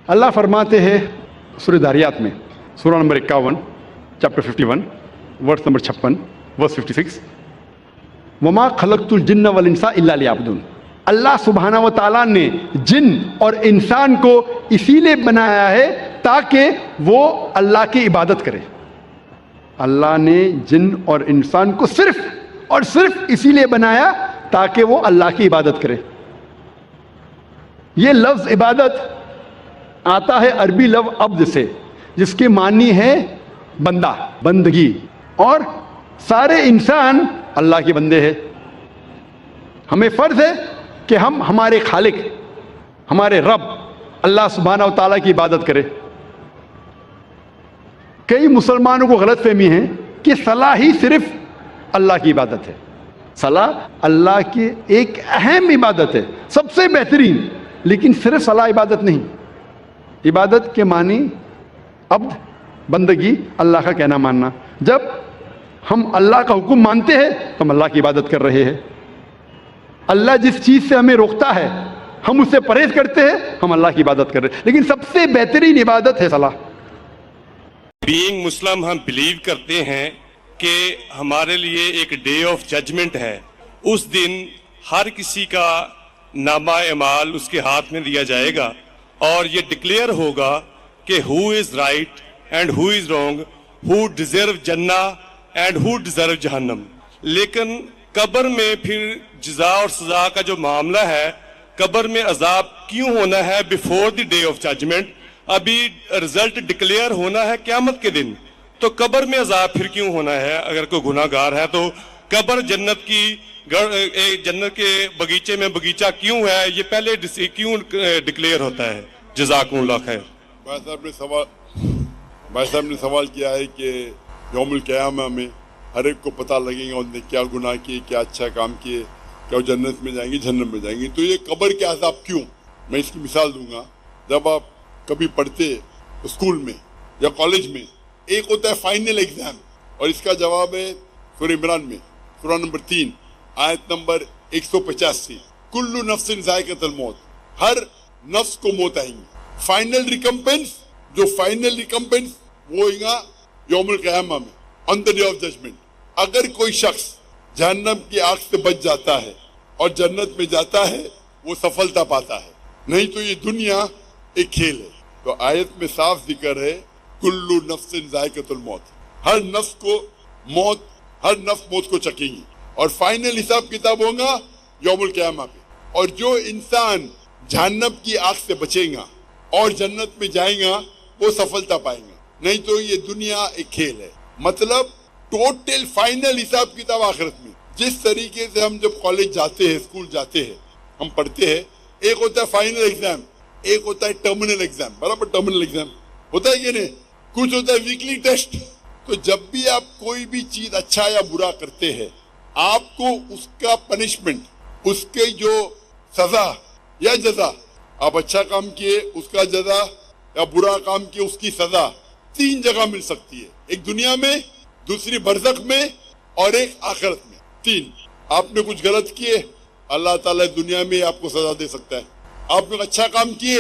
اللہ فرماتے ہیں سورہ داریات میں سورہ نمبر 51 چیپٹر 51 ورس نمبر 56 ورس 56 وما خلقت الجن والانس الا لیعبدون. اللہ سبحانہ و تعالیٰ نے جن اور انسان کو اسی لیے بنایا ہے تاکہ وہ اللہ کی عبادت کرے. اللہ نے جن اور انسان کو صرف اور صرف اسی لیے بنایا تاکہ وہ اللہ کی عبادت کرے. یہ لفظ عبادت آتا ہے عربی لفظ عبد سے جس کے معنی ہے بندہ، بندگی، اور سارے انسان اللہ کے بندے ہیں. ہمیں فرض ہے کہ ہم ہمارے خالق، ہمارے رب اللہ سبحانہ و تعالیٰ کی عبادت کریں. کئی مسلمانوں کو غلط فہمی ہے کہ صلاح ہی صرف اللہ کی عبادت ہے. صلاح اللہ کی ایک اہم عبادت ہے، سب سے بہترین، لیکن صرف صلاح عبادت نہیں. عبادت کے معنی عبد، بندگی، اللہ کا کہنا ماننا. جب ہم اللہ کا حکم مانتے ہیں تو ہم اللہ کی عبادت کر رہے ہیں. اللہ جس چیز سے ہمیں روکتا ہے ہم اس سے پرہیز کرتے ہیں، ہم اللہ کی عبادت کر رہے ہیں. لیکن سب سے بہترین عبادت ہے صلاح. بینگ مسلم ہم بلیو کرتے ہیں کہ ہمارے لیے ایک ڈے آف ججمنٹ ہے. اس دن ہر کسی کا نامہ اعمال اس کے ہاتھ میں دیا جائے گا اور یہ ڈکلیئر ہوگا کہ who is right and who is wrong, who deserve جنہ اینڈ ہو ڈیزرو جہنم. لیکن قبر میں پھر جزا اور سزا کا جو معاملہ ہے، قبر میں عذاب کیوں ہونا ہے before the day of judgement? ابھی رزلٹ ڈکلیئر ہونا ہے قیامت کے دن، تو قبر میں عذاب پھر کیوں ہونا ہے؟ اگر کوئی گناہ گار ہے تو قبر جنت کے باغیچے میں باغیچہ کیوں ہے، یہ پہلے کیوں ڈکلیئر ہوتا ہے؟ جزاکم اللہ خیر. بھائی صاحب نے سوال کیا ہے کہ یوم القیامہ میں ہر ایک کو پتہ لگے گا انہوں نے کیا گناہ کیے، کیا اچھا کام کیے، کیا وہ جنت میں جائیں گے جہنم میں جائیں گے. تو یہ قبر کے عذاب کیوں؟ میں اس کی مثال دوں گا. جب آپ کبھی پڑھتے اسکول میں یا کالج میں، ایک ہوتا ہے فائنل ایگزام، اور اس کا جواب ہے سورہ عمران میں سورہ نمبر 3 آیت نمبر 185 کل نفس ذائقۃ الموت، ہر نفس کو موت آئیں گی. فائنل ریکمپنس، جو فائنل ریکمپنس وہ ہوئے گا یوم القیامہ میں آن دا ڈے آف ججمنٹ. اگر کوئی شخص جہنم کی آگ سے بچ جاتا ہے اور جنت میں جاتا ہے وہ سفلتا پاتا ہے، نہیں تو یہ دنیا ایک کھیل ہے. تو آیت میں صاف ذکر ہے کل نفس ذائقۃ الموت، ہر نفس موت کو چکیں گی، اور فائنل حساب کتاب ہوگا یوم القیامہ پہ. اور جو انسان جہنم کی آگ سے بچے گا اور جنت میں جائیں گا وہ سفلتا پائیں گا، نہیں تو یہ دنیا ایک کھیل ہے. مطلب ٹوٹل فائنل حساب کتاب آخرت میں. جس طریقے سے ہم جب کالج جاتے ہیں، اسکول جاتے ہیں، ہم پڑھتے ہیں، ایک ہوتا ہے فائنل ایگزام، ایک ہوتا ہے ٹرمینل ایگزام. برابر ٹرمینل ایگزام ہوتا ہے کہ نہیں؟ کچھ ہوتا ہے ویکلی ٹیسٹ. تو جب بھی آپ کوئی بھی چیز اچھا یا برا کرتے ہیں، آپ کو اس کا پنشمنٹ، اس کے جو سزا یا جزا، آپ اچھا کام کیے اس کا جزا یا برا کام کیے اس کی سزا 3 جگہ مل سکتی ہے. ایک دنیا میں، دوسری برزخ میں، اور ایک آخرت میں. 3. آپ نے کچھ غلط کیے، اللہ تعالیٰ دنیا میں آپ کو سزا دے سکتا ہے. آپ نے اچھا کام کیے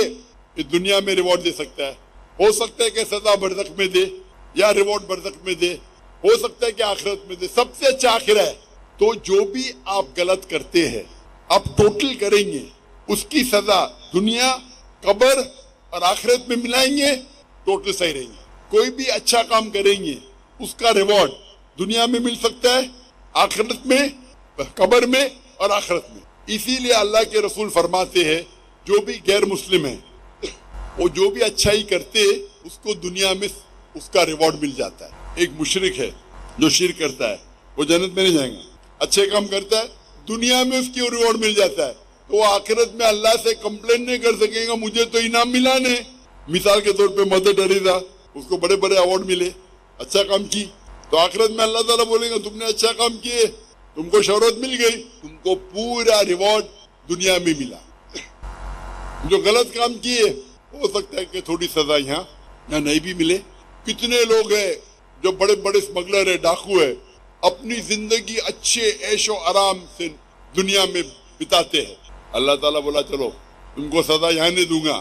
کہ دنیا میں ریوارڈ دے سکتا ہے. ہو سکتا ہے کہ سزا برزخ میں دے یا ریوارڈ برزخ میں دے، ہو سکتا ہے کہ آخرت میں دے. سب سے اچھا آخرہ ہے. تو جو بھی آپ غلط کرتے ہیں آپ ٹوٹل کریں گے، اس کی سزا دنیا، قبر اور آخرت میں ملائیں گے، ٹوٹل صحیح رہیں گے. کوئی بھی اچھا کام کریں گے اس کا ریوارڈ دنیا میں مل سکتا ہے، آخرت میں، قبر میں اور آخرت میں. اسی لیے اللہ کے رسول فرماتے ہیں جو بھی غیر مسلم ہے وہ جو بھی اچھائی کرتے اس کو دنیا میں اس کا ریوارڈ مل جاتا ہے. ایک مشرک ہے جو شرک کرتا ہے وہ جنت میں نہیں جائیں گا. اچھے کام کرتا ہے دنیا میں اس کی ریوارڈ مل جاتا ہے، تو وہ آخرت میں اللہ سے کمپلین نہیں کر سکے گا مجھے تو انعام ملا نہیں. مثال کے طور پہ مدر ٹریسا، اس کو بڑے بڑے ایوارڈ ملے، اچھا کام کی. تو آخرت میں اللہ تعالیٰ بولے گا تم نے اچھا کام کیے، تم کو شہرت مل گئی، تم کو پورا ریوارڈ دنیا میں ملا. جو غلط کام کیے ہو سکتا ہے کہ تھوڑی سزا یہاں نہیں بھی ملے. کتنے لوگ ہیں جو بڑے بڑے اسمگلر ہیں، ڈاکو ہے، اپنی زندگی اچھے عیش و آرام سے دنیا میں بتاتے ہیں. اللہ تعالیٰ بولا چلو تم کو سزا یہاں نہیں دوں گا،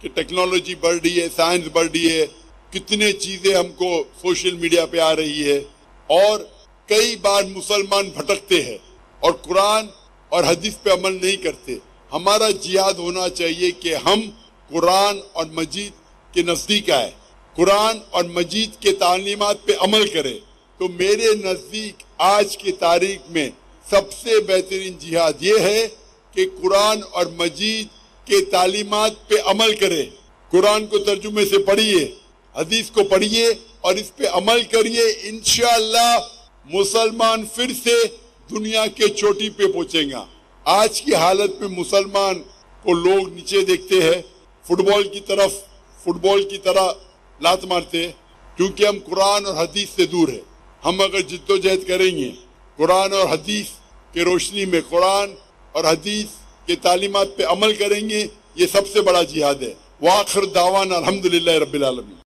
کہ ٹیکنالوجی بڑھ رہی ہے, سائنس بڑھ رہی ہے, کتنے چیزیں ہم کو سوشل میڈیا پہ آ رہی ہے, اور کئی بار مسلمان بھٹکتے ہیں اور قرآن اور حدیث پہ عمل نہیں کرتے. ہمارا جہاد ہونا چاہیے کہ ہم قرآن اور مجید کے نزدیک آئے, قرآن اور مجید کے تعلیمات پہ عمل کرے. تو میرے نزدیک آج کی تاریخ میں سب سے بہترین جہاد یہ ہے کہ قرآن اور مجید کے تعلیمات پہ عمل کرے. قرآن کو ترجمے سے پڑھیے, حدیث کو پڑھیے اور اس پہ عمل کریے. انشاءاللہ مسلمان پھر سے دنیا کے چوٹی پہ پہنچیں گا. آج کی حالت میں مسلمان کو لوگ نیچے دیکھتے ہیں, فٹ بال کی طرح لات مارتے ہیں, کیونکہ ہم قرآن اور حدیث سے دور ہیں. ہم اگر جد و جہد کریں گے قرآن اور حدیث کے روشنی میں, قرآن اور حدیث کے تعلیمات پہ عمل کریں گے, یہ سب سے بڑا جہاد ہے. وآخر دعوانا الحمدللہ رب العالمین.